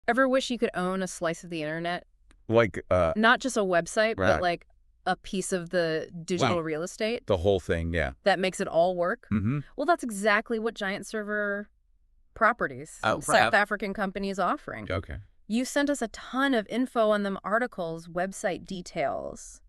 Ever wish you could own a slice of the internet? Like, Not just a website, right. but like a piece of the digital Wow. real estate The whole thing, yeah. that makes it all work? Mm-hmm. Well, that's exactly what Giantserver Properties, Oh, South African company, is offering. Okay. You sent us a ton of info on them, articles, website details.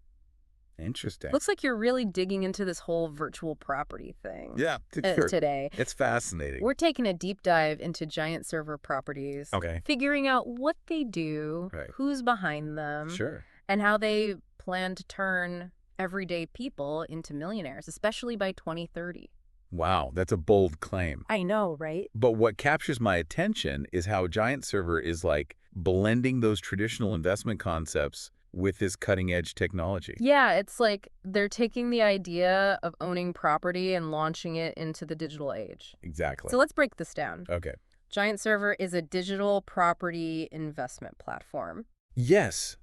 Interesting. Looks like you're really digging into this whole virtual property thing. Yeah, today. It's fascinating. We're taking a deep dive into Giantserver Properties. Okay. Figuring out what they do, Right. who's behind them, Sure. and how they plan to turn everyday people into millionaires, especially by 2030. Wow, that's a bold claim. I know, right? But what captures my attention is how Giantserver is like blending those traditional investment concepts with this cutting-edge technology. Yeah, it's like they're taking the idea of owning property and launching it into the digital age. Exactly. So let's break this down. Okay. Giantserver is a digital property investment platform. Yes,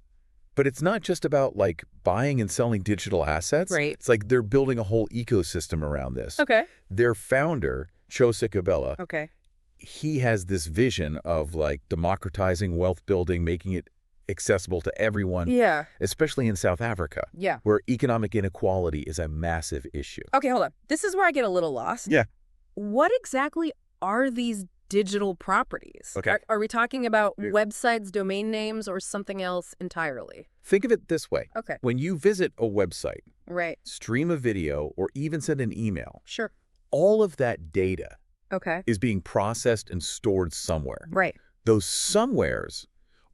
but it's not just about like buying and selling digital assets. Right. It's like they're building a whole ecosystem around this. Okay. Their founder, Chocast, Okay. he has this vision of like democratizing wealth building, making it accessible to everyone, Yeah. especially in South Africa, Yeah. where economic inequality is a massive issue. Okay, hold on. This is where I get a little lost. Yeah. What exactly are these digital properties? Okay. Are we talking about Yeah. websites, domain names, or something else entirely? Think of it this way. Okay. When you visit a website, Right. stream a video, or even send an email, Sure. all of that data Okay. is being processed and stored somewhere. Right. Those somewheres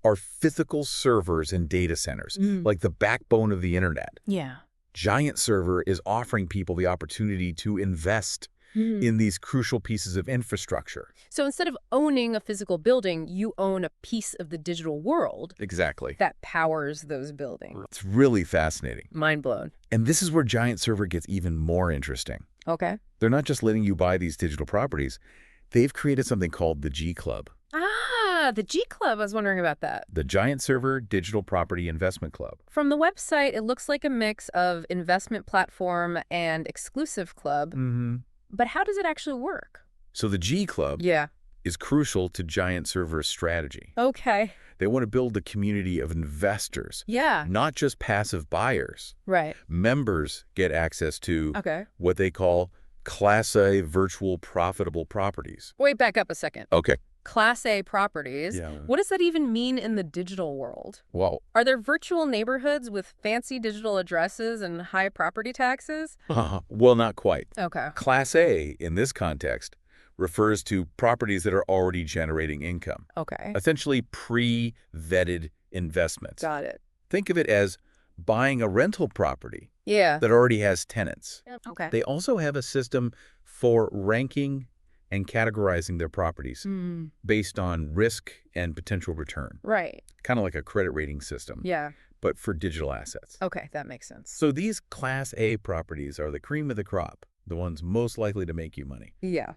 are physical servers and data centers, like the backbone of the internet. Yeah. Giantserver is offering people the opportunity to invest in these crucial pieces of infrastructure. So instead of owning a physical building, you own a piece of the digital world Exactly. that powers those buildings. It's really fascinating. Mind blown. And this is where Giantserver gets even more interesting. Okay. They're not just letting you buy these digital properties. They've created something called the G Club, The G Club. I was wondering about that. the Giantserver Digital Property Investment Club. From the website, it looks like a mix of investment platform and exclusive club. Mm-hmm. But how does it actually work? So the G Club Yeah. is crucial to Giantserver's strategy. Okay. They want to build a community of investors, Yeah. not just passive buyers. Right. Members get access to Okay. what they call Class A virtual profitable properties. Wait, back up a second. Okay. Class A properties. Yeah. What does that even mean in the digital world? Well, Are there virtual neighborhoods with fancy digital addresses and high property taxes? well, not quite. Okay. Class A, in this context, refers to properties that are already generating income, Okay. essentially pre-vetted investments. Got it. Think of it as buying a rental property Yeah. that already has tenants. Okay. They also have a system for ranking and categorizing their properties based on risk and potential return, Right. kind of like a credit rating system, Yeah. but for digital assets. Okay, that makes sense. So these Class A properties are the cream of the crop, the ones most likely to make you money. Yeah.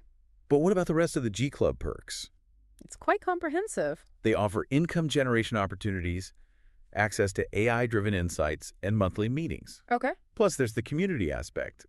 But what about the rest of the G Club perks? It's quite comprehensive. They offer income generation opportunities, access to AI-driven insights, and monthly meetings. Okay. Plus, there's the community aspect,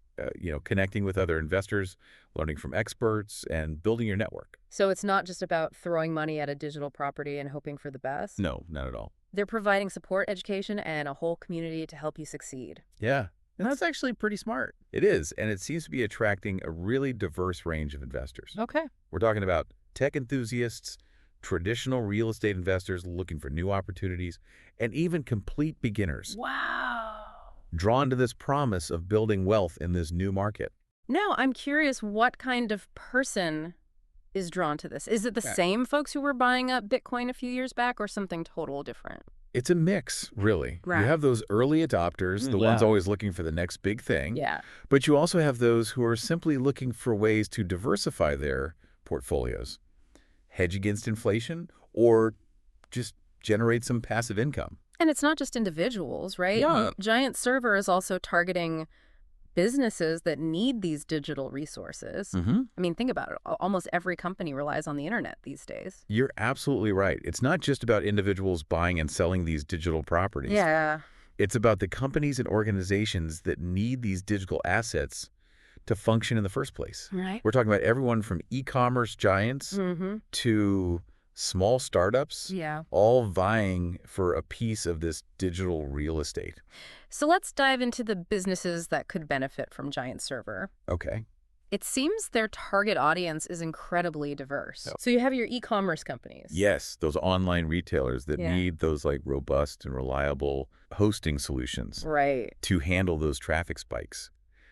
connecting with other investors, learning from experts, and building your network. So it's not just about throwing money at a digital property and hoping for the best. No, not at all. They're providing support, education, and a whole community to help you succeed. Yeah, and that's actually pretty smart. It is, and it seems to be attracting a really diverse range of investors. Okay. We're talking about tech enthusiasts, traditional real estate investors looking for new opportunities, and even complete beginners Wow. drawn to this promise of building wealth in this new market. Now, I'm curious what kind of person is drawn to this. Is it the Yeah. same folks who were buying up Bitcoin a few years back or something total different? It's a mix, really. Right. You have those early adopters, the ones always looking for the next big thing. Yeah. But you also have those who are simply looking for ways to diversify their portfolios, hedge against inflation, or just generate some passive income. And it's not just individuals, right? Yeah. Giantserver is also targeting businesses that need these digital resources. Mm-hmm. I mean, think about it. Almost every company relies on the internet these days. You're absolutely right. It's not just about individuals buying and selling these digital properties. Yeah. It's about the companies and organizations that need these digital assets to function in the first place. Right. We're talking about everyone from e-commerce giants Mm-hmm. to small startups, Yeah. all vying for a piece of this digital real estate. So let's dive into the businesses that could benefit from Giantserver. Okay. It seems their target audience is incredibly diverse. Yep. So you have your e-commerce companies. Yes, those online retailers that Yeah. need those like robust and reliable hosting solutions Right. to handle those traffic spikes,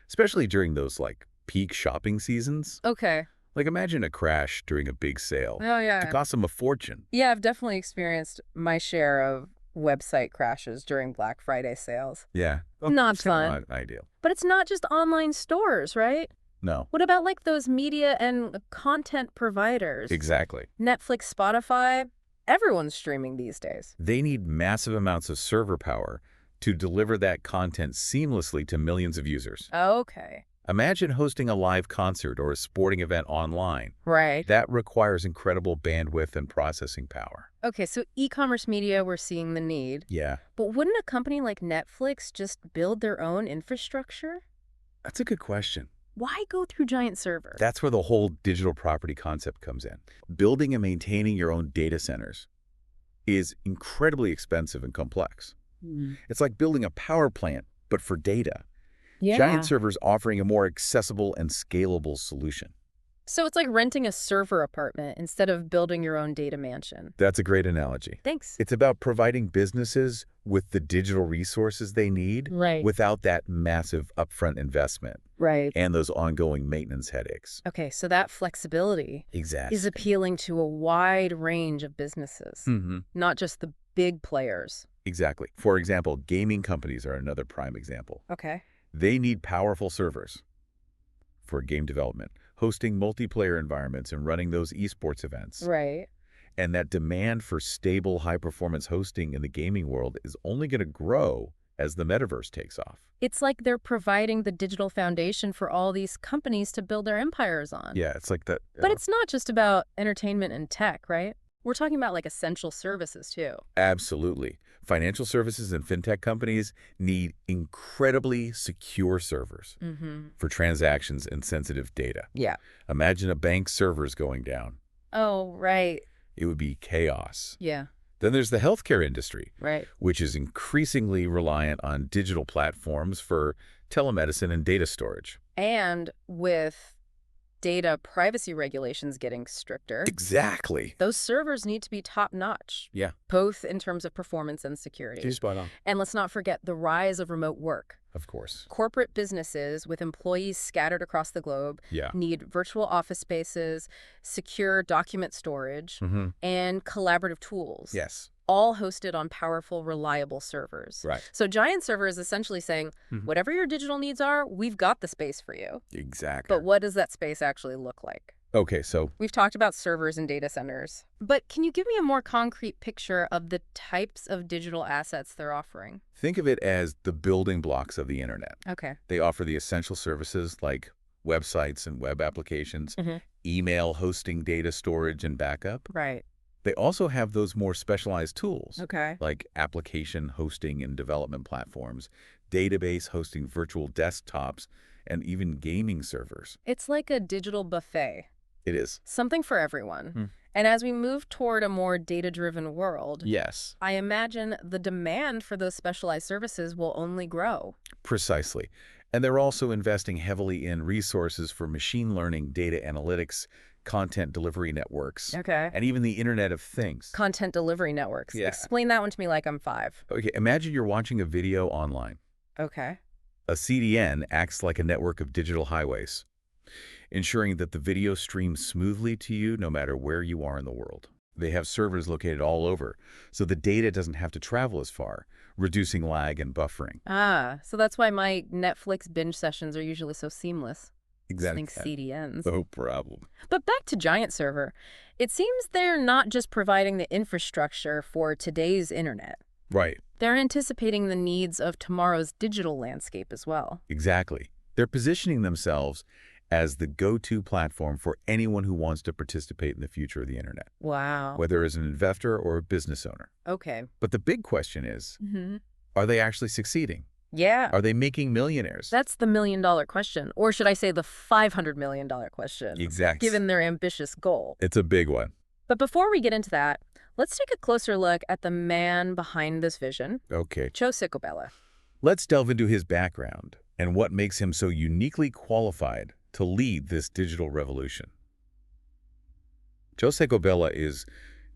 especially during those like peak shopping seasons. Okay. Like imagine a crash during a big sale. Oh, It yeah. could cost them a fortune. Yeah, I've definitely experienced my share of website crashes during Black Friday sales. Yeah. Well, Not it's kinda fun. not ideal. But it's not just online stores, right? No. What about like those media and content providers? Exactly. Netflix, Spotify, everyone's streaming these days. They need massive amounts of server power to deliver that content seamlessly to millions of users. Okay. Imagine hosting a live concert or a sporting event online. Right. That requires incredible bandwidth and processing power. Okay, so e-commerce media, we're seeing the need. Yeah, But wouldn't a company like Netflix just build their own infrastructure? that's a good question. Why go through Giantserver? That's where the whole digital property concept comes in. Building and maintaining your own data centers is incredibly expensive and complex. It's like building a power plant, but for data. Yeah. Giantserver's offering a more accessible and scalable solution. So it's like renting a server apartment instead of building your own data mansion. That's a great analogy. Thanks. It's about providing businesses with the digital resources they need Right. without that massive upfront investment Right. and those ongoing maintenance headaches. Okay, so that flexibility Exactly. is appealing to a wide range of businesses, not just the big players. Exactly. For example, gaming companies are another prime example. Okay. They need powerful servers for game development, hosting multiplayer environments and running those esports events. Right. And that demand for stable, high-performance hosting in the gaming world is only going to grow as the metaverse takes off. It's like they're providing the digital foundation for all these companies to build their empires on. Yeah, it's like that. But it's not just about entertainment and tech, right? We're talking about like essential services too. Absolutely. Financial services and fintech companies need incredibly secure servers for transactions and sensitive data. Yeah. Imagine a bank's servers going down. Oh, right. It would be chaos. Yeah. Then there's the healthcare industry, Right. which is increasingly reliant on digital platforms for telemedicine and data storage. And with data privacy regulations getting stricter, Exactly. those servers need to be top-notch, Yeah. both in terms of performance and security. Spot on. And let's not forget the rise of remote work. Of course. Corporate businesses with employees scattered across the globe Yeah. need virtual office spaces, secure document storage, and collaborative tools, Yes. all hosted on powerful, reliable servers. Right. So Giantserver is essentially saying, whatever your digital needs are, we've got the space for you. Exactly. But what does that space actually look like? Okay, so We've talked about servers and data centers, but can you give me a more concrete picture of the types of digital assets they're offering? think of it as the building blocks of the internet. Okay. They offer the essential services like websites and web applications, email hosting, data storage, and backup. Right. They also have those more specialized tools Okay. like application hosting and development platforms, database hosting virtual desktops, and even gaming servers. It's like a digital buffet, It is. something for everyone. And as we move toward a more data-driven world, Yes. I imagine the demand for those specialized services will only grow. Precisely. And they're also investing heavily in resources for machine learning, data analytics, content delivery networks, Okay. and even the Internet of Things. Content delivery networks. Yeah. Explain that one to me like I'm 5. Okay, imagine you're watching a video online. Okay. A CDN acts like a network of digital highways, ensuring that the video streams smoothly to you no matter where you are in the world. They have servers located all over, so the data doesn't have to travel as far, reducing lag and buffering. Ah, so that's why my Netflix binge sessions are usually so seamless. Exactly. Think CDNs. No problem. But back to Giantserver. It seems they're not just providing the infrastructure for today's internet. Right. They're anticipating the needs of tomorrow's digital landscape as well. Exactly. They're positioning themselves as the go-to platform for anyone who wants to participate in the future of the internet, Wow. whether as an investor or a business owner. Okay. But the big question is, are they actually succeeding? Yeah. Are they making millionaires? That's the million-dollar question. Or should I say the $500 million question? Exactly. Given their ambitious goal. It's a big one. But before we get into that, let's take a closer look at the man behind this vision, Okay. Chocast. Let's delve into his background and what makes him so uniquely qualified to lead this digital revolution. Chocast is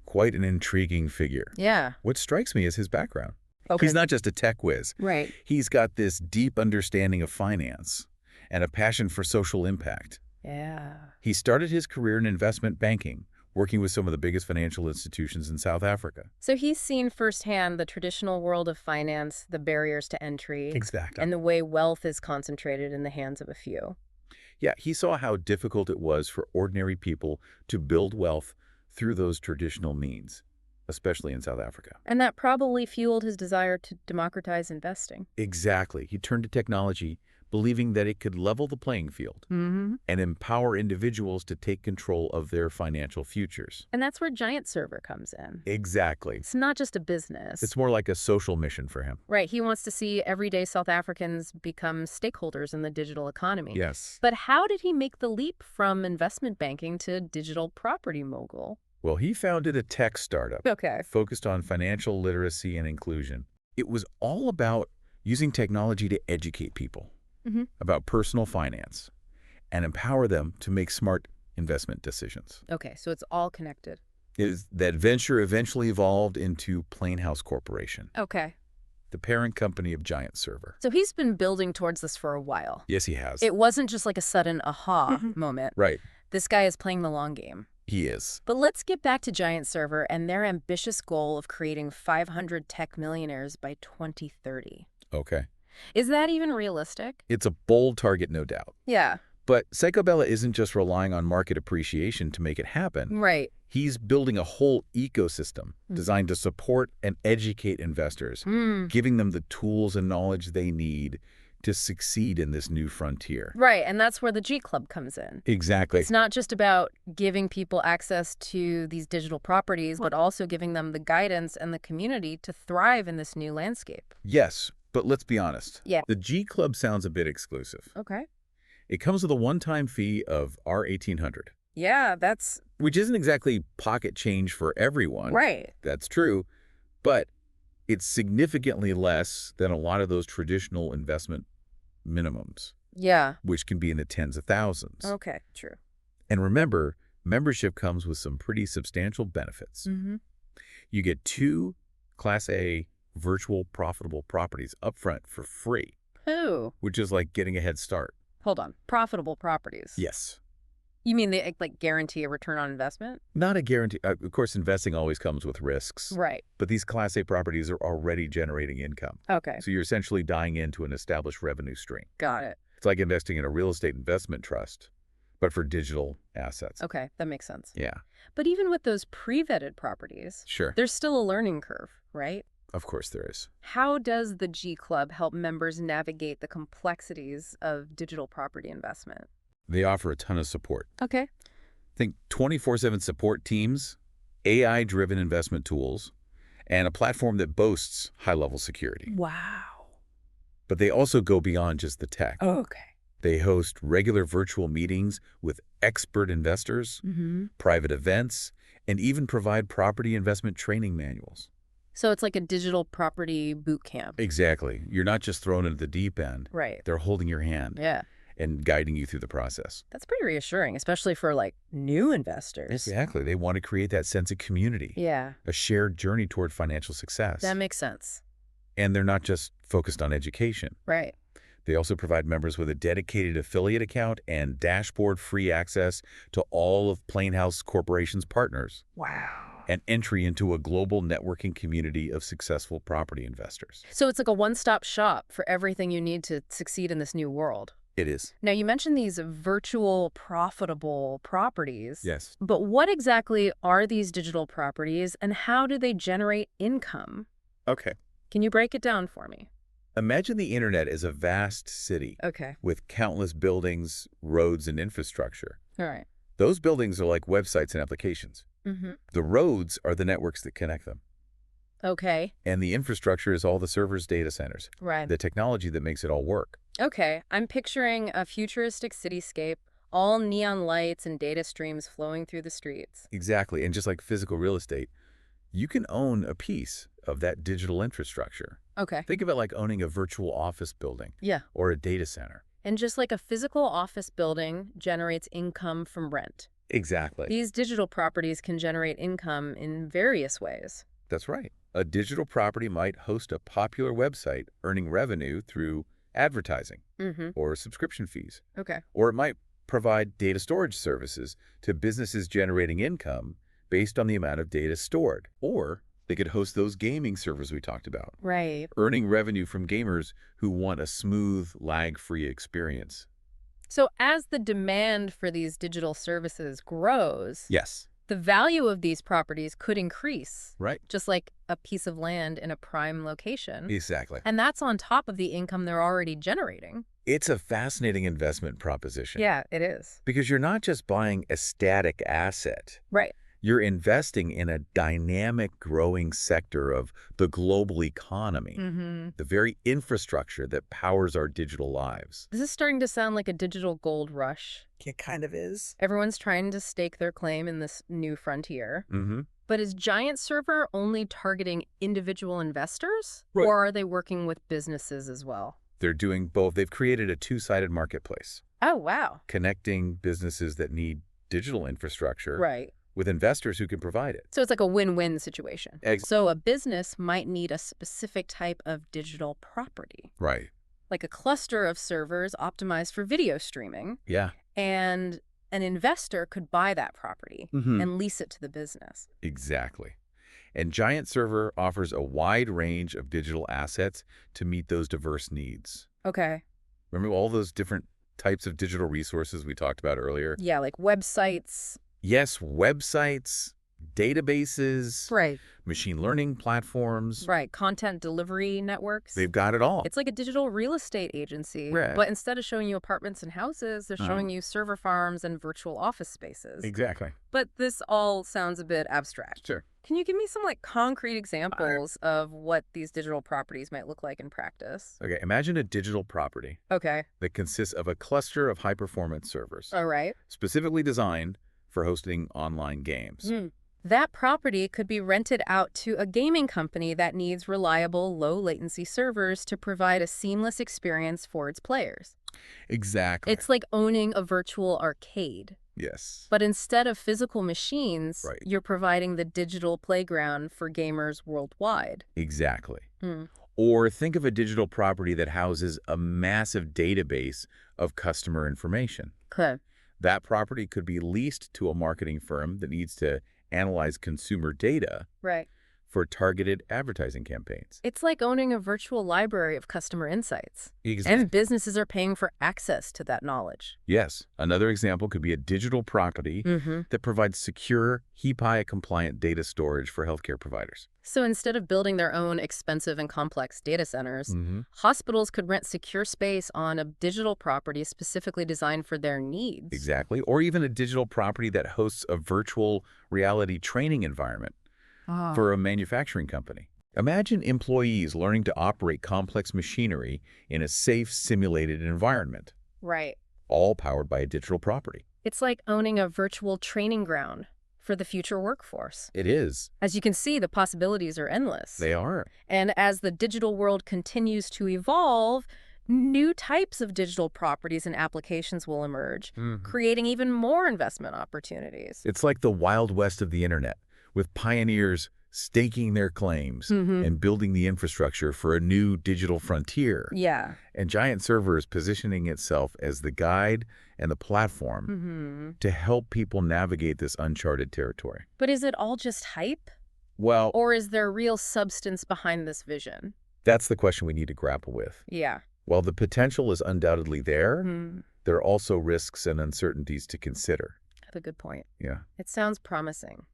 quite an intriguing figure. Yeah. What strikes me is his background. Okay. He's not just a tech whiz. Right. He's got this deep understanding of finance and a passion for social impact. Yeah. He started his career in investment banking, working with some of the biggest financial institutions in South Africa. So he's seen firsthand the traditional world of finance, the barriers to entry, Exactly. and the way wealth is concentrated in the hands of a few. Yeah, he saw how difficult it was for ordinary people to build wealth through those traditional means, especially in South Africa. And that probably fueled his desire to democratize investing. Exactly. He turned to technology, believing that it could level the playing field Mm-hmm. and empower individuals to take control of their financial futures. And that's where Giantserver comes in. Exactly. It's not just a business. It's more like a social mission for him. Right. He wants to see everyday South Africans become stakeholders in the digital economy. Yes. But how did he make the leap from investment banking to digital property mogul? Well, he founded a tech startup Okay. focused on financial literacy and inclusion. It was all about using technology to educate people about personal finance and empower them to make smart investment decisions. Okay, so it's all connected. That venture eventually evolved into Plainhouse Corporation, Okay. the parent company of Giantserver. So he's been building towards this for a while. Yes, he has. It wasn't just like a sudden aha moment. Right. This guy is playing the long game. He is. But let's get back to Giantserver and their ambitious goal of creating 500 tech millionaires by 2030. Okay. Is that even realistic? It's a bold target, no doubt. Yeah. But Chocast isn't just relying on market appreciation to make it happen. Right. He's building a whole ecosystem designed to support and educate investors, giving them the tools and knowledge they need to succeed in this new frontier. Right, and that's where the G Club comes in. Exactly. It's not just about giving people access to these digital properties, but also giving them the guidance and the community to thrive in this new landscape. Yes, but let's be honest. Yeah. The G Club sounds a bit exclusive. Okay. It comes with a one-time fee of R$1,800, Yeah, that's which isn't exactly pocket change for everyone. right. That's true, but it's significantly less than a lot of those traditional investment minimums, Yeah. which can be in the tens of thousands. Okay, true. And remember, membership comes with some pretty substantial benefits. Mm-hmm. You get 2 Class A virtual profitable properties upfront for free, Who? which is like getting a head start. Hold on. Profitable properties. Yes. You mean they like guarantee a return on investment? Not a guarantee. Of course, investing always comes with risks, Right. but these Class A properties are already generating income. Okay. So you're essentially dying into an established revenue stream. Got it. It's like investing in a real estate investment trust, but for digital assets. Okay, that makes sense. Yeah, But even with those pre-vetted properties, sure. there's still a learning curve, right? Of course there is. How does the G Club help members navigate the complexities of digital property investment? They offer a ton of support. Okay. Think 24/7 support teams, AI-driven investment tools, and a platform that boasts high-level security. Wow. But they also go beyond just the tech. Okay. They host regular virtual meetings with expert investors, private events, and even provide property investment training manuals. So it's like a digital property boot camp. Exactly. You're not just thrown into the deep end. Right. They're holding your hand Yeah. and guiding you through the process. That's pretty reassuring, especially for like new investors. Exactly. They want to create that sense of community, Yeah. a shared journey toward financial success. That makes sense. And they're not just focused on education. Right. They also provide members with a dedicated affiliate account and dashboard-free access to all of Plainhouse Corporation's partners. Wow. And entry into a global networking community of successful property investors. So it's like a one-stop shop for everything you need to succeed in this new world. It is. Now, you mentioned these virtual profitable properties. Yes. But what exactly are these digital properties and how do they generate income? Okay. Can you break it down for me? Imagine the internet as a vast city Okay. with countless buildings, roads, and infrastructure. All right. Those buildings are like websites and applications. Mm-hmm. The roads are the networks that connect them. Okay. And the infrastructure is all the servers, data centers, Right. the technology that makes it all work. Okay. I'm picturing a futuristic cityscape, All neon lights and data streams flowing through the streets. Exactly. And just like physical real estate, you can own a piece of that digital infrastructure. Okay. Think of it like owning a virtual office building Yeah. or a data center. And just like a physical office building generates income from rent, Exactly. these digital properties can generate income in various ways. That's right. A digital property might host a popular website, earning revenue through advertising or subscription fees. Okay. Or it might provide data storage services to businesses generating income based on the amount of data stored. Or they could host those gaming servers we talked about, Right. earning revenue from gamers who want a smooth, lag-free experience. So as the demand for these digital services grows, Yes. the value of these properties could increase, Right. just like a piece of land in a prime location. Exactly. And that's on top of the income they're already generating. It's a fascinating investment proposition. Yeah, it is. Because you're not just buying a static asset. Right. You're investing in a dynamic, growing sector of the global economy, the very infrastructure that powers our digital lives. This is starting to sound like a digital gold rush. It kind of is. Everyone's trying to stake their claim in this new frontier. Mm-hmm. But is Giantserver only targeting individual investors? Right. Or are they working with businesses as well? They're doing both. They've created a two-sided marketplace, Oh, wow. connecting businesses that need digital infrastructure Right. with investors who can provide it. So it's like a win-win situation. Ex- So a business might need a specific type of digital property, Right. like a cluster of servers optimized for video streaming, Yeah. and an investor could buy that property and lease it to the business. Exactly. And Giantserver offers a wide range of digital assets to meet those diverse needs. Okay. Remember all those different types of digital resources we talked about earlier? Yeah, like websites. Yes, websites, databases, Right. machine learning platforms. Right. Content delivery networks. They've got it all. It's like a digital real estate agency, Right. but instead of showing you apartments and houses, they're showing you server farms and virtual office spaces. Exactly. But this all sounds a bit abstract. Sure. Can you give me some like concrete examples of what these digital properties might look like in practice? Okay, imagine a digital property Okay. that consists of a cluster of high-performance servers, All right. specifically designed for hosting online games. That property could be rented out to a gaming company that needs reliable, low-latency servers to provide a seamless experience for its players. Exactly. It's like owning a virtual arcade. Yes. But instead of physical machines, Right. you're providing the digital playground for gamers worldwide. Exactly. Hmm. Or think of a digital property that houses a massive database of customer information. Okay. That property could be leased to a marketing firm that needs to analyze consumer data Right. for targeted advertising campaigns. It's like owning a virtual library of customer insights. Exactly. And businesses are paying for access to that knowledge. Yes. Another example could be a digital property that provides secure, HIPAA-compliant data storage for healthcare providers. So instead of building their own expensive and complex data centers, hospitals could rent secure space on a digital property specifically designed for their needs. Exactly. Or even a digital property that hosts a virtual reality training environment for a manufacturing company. Imagine employees learning to operate complex machinery in a safe, simulated environment, Right. all powered by a digital property. It's like owning a virtual training ground for the future workforce. It is. As you can see, the possibilities are endless. They are. And as the digital world continues to evolve, new types of digital properties and applications will emerge, creating even more investment opportunities. It's like the Wild West of the internet, with pioneers staking their claims and building the infrastructure for a new digital frontier. Yeah. And Giantserver is positioning itself as the guide and the platform to help people navigate this uncharted territory. But is it all just hype? Well, Or is there real substance behind this vision? that's the question we need to grapple with. Yeah. While the potential is undoubtedly there, there are also risks and uncertainties to consider. That's a good point. Yeah, It sounds promising.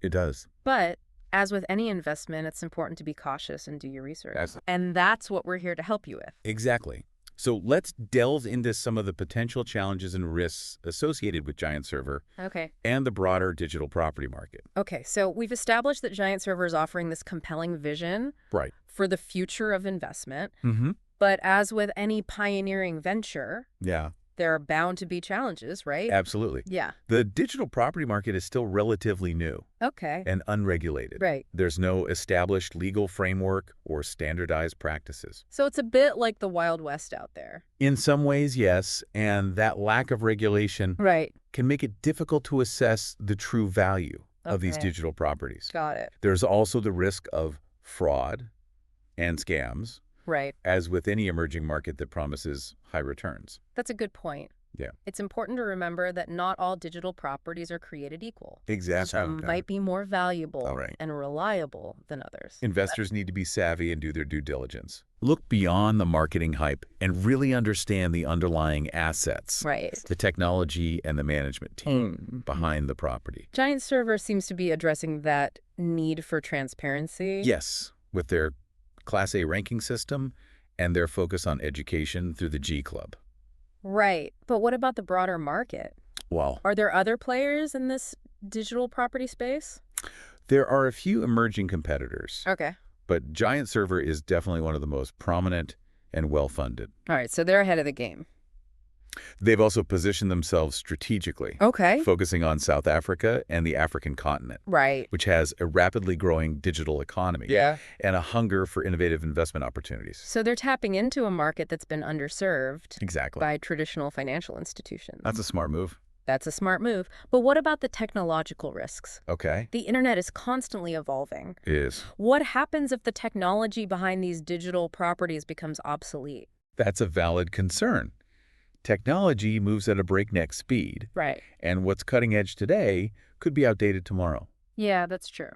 it does. But as with any investment, it's important to be cautious and do your research. That's- And that's what we're here to help you with. Exactly. So let's delve into some of the potential challenges and risks associated with Giantserver Okay. and the broader digital property market. Okay, so we've established that Giantserver is offering this compelling vision Right. for the future of investment. Mm-hmm. But as with any pioneering venture, Yeah. There are bound to be challenges, right? Absolutely. Yeah. The digital property market is still relatively new Okay. and unregulated. Right. There's no established legal framework or standardized practices. So it's a bit like the Wild West out there. In some ways, yes, and that lack of regulation Right. can make it difficult to assess the true value of these Okay. digital properties. Got it. There's also the risk of fraud and scams, Right. as with any emerging market that promises high returns. That's a good point. Yeah. It's important to remember that not all digital properties are created equal. Exactly. Some might be more valuable All right. and reliable than others. Investors need to be savvy and do their due diligence. Look beyond the marketing hype and really understand the underlying assets, Right. the technology and the management team behind the property. Giantserver seems to be addressing that need for transparency. Yes, with their Class A ranking system and their focus on education through the G Club. Right. But what about the broader market? Well, Are there other players in this digital property space? there are a few emerging competitors, Okay. but Giantserver is definitely one of the most prominent and well-funded. All right. So they're ahead of the game. They've also positioned themselves strategically, Okay. focusing on South Africa and the African continent, Right. which has a rapidly growing digital economy Yeah. and a hunger for innovative investment opportunities. So they're tapping into a market that's been underserved Exactly. by traditional financial institutions. That's a smart move. That's a smart move. But what about the technological risks? Okay. The internet is constantly evolving. It is. What happens if the technology behind these digital properties becomes obsolete? That's a valid concern. Technology moves at a breakneck speed, Right. and what's cutting edge today could be outdated tomorrow. Yeah, that's true.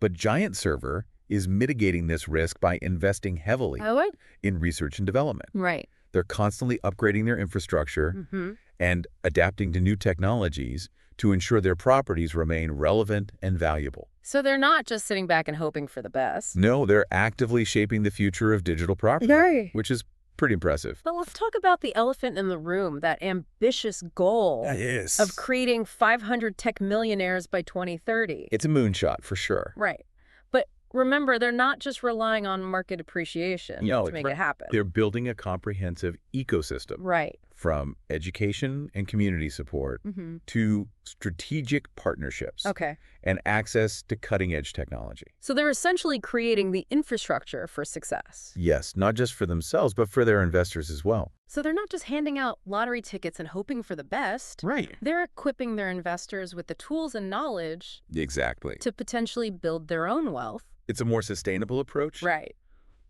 But Giantserver is mitigating this risk by investing heavily Oh, in research and development. right. They're constantly upgrading their infrastructure Mm-hmm. and adapting to new technologies to ensure their properties remain relevant and valuable. So they're not just sitting back and hoping for the best. No, they're actively shaping the future of digital property, Right. which is pretty impressive. But let's talk about the elephant in the room, that ambitious goal Yes. of creating 500 tech millionaires by 2030. It's a moonshot for sure. Right. But remember, they're not just relying on market appreciation No, to make it happen. They're building a comprehensive ecosystem Right. from education and community support Mm-hmm. to strategic partnerships Okay. and access to cutting-edge technology. So they're essentially creating the infrastructure for success. Yes, not just for themselves, but for their investors as well. So they're not just handing out lottery tickets and hoping for the best. Right. They're equipping their investors with the tools and knowledge Exactly. to potentially build their own wealth. It's a more sustainable approach, Right.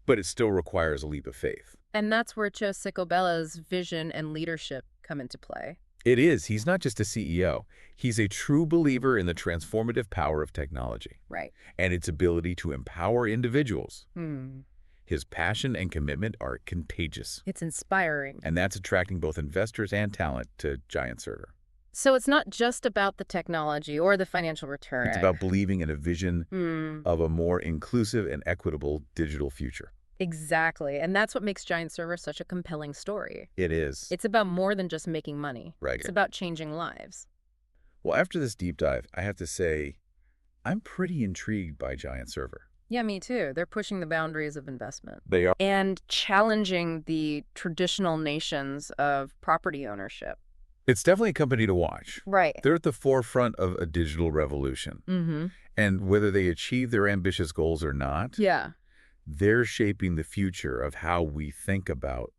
but it still requires a leap of faith. And that's where Joe Sicobella's vision and leadership come into play. It is. He's not just a CEO. He's a true believer in the transformative power of technology Right. and its ability to empower individuals. Hmm. His passion and commitment are contagious, It's inspiring. and that's attracting both investors and talent to Giantserver. So it's not just about the technology or the financial return. It's about believing in a vision Hmm. of a more inclusive and equitable digital future. Exactly. And that's what makes Giantserver such a compelling story. It is. It's about more than just making money. Right. It's about changing lives. Well, after this deep dive, I have to say, I'm pretty intrigued by Giantserver. Yeah, me too. They're pushing the boundaries of investment They are. and challenging the traditional notions of property ownership. It's definitely a company to watch. Right. They're at the forefront of a digital revolution. Mm-hmm. And whether they achieve their ambitious goals or not, Yeah. they're shaping the future of how we think about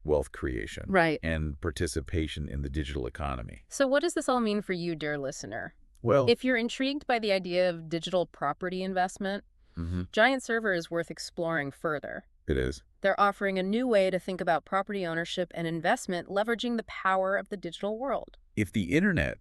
wealth creation Right. and participation in the digital economy. So what does this all mean for you, dear listener? Well, If you're intrigued by the idea of digital property investment, Giantserver is worth exploring further. it is. They're offering a new way to think about property ownership and investment, leveraging the power of the digital world. If the internet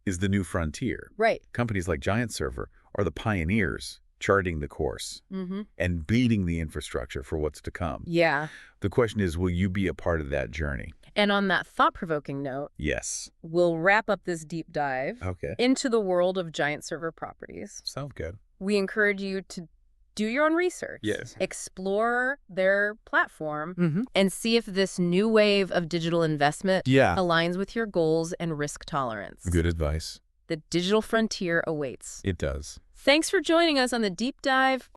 is the new frontier, Right. companies like Giantserver are the pioneers charting the course Mm-hmm. and beating the infrastructure for what's to come. Yeah. The question is, will you be a part of that journey? And on that thought-provoking note, Yes. we'll wrap up this deep dive Okay. into the world of Giantserver properties. Sounds good. We encourage you to do your own research. Yes. Explore their platform Mm-hmm. and see if this new wave of digital investment Yeah. aligns with your goals and risk tolerance. Good advice. The digital frontier awaits. It does. Thanks for joining us on the deep dive.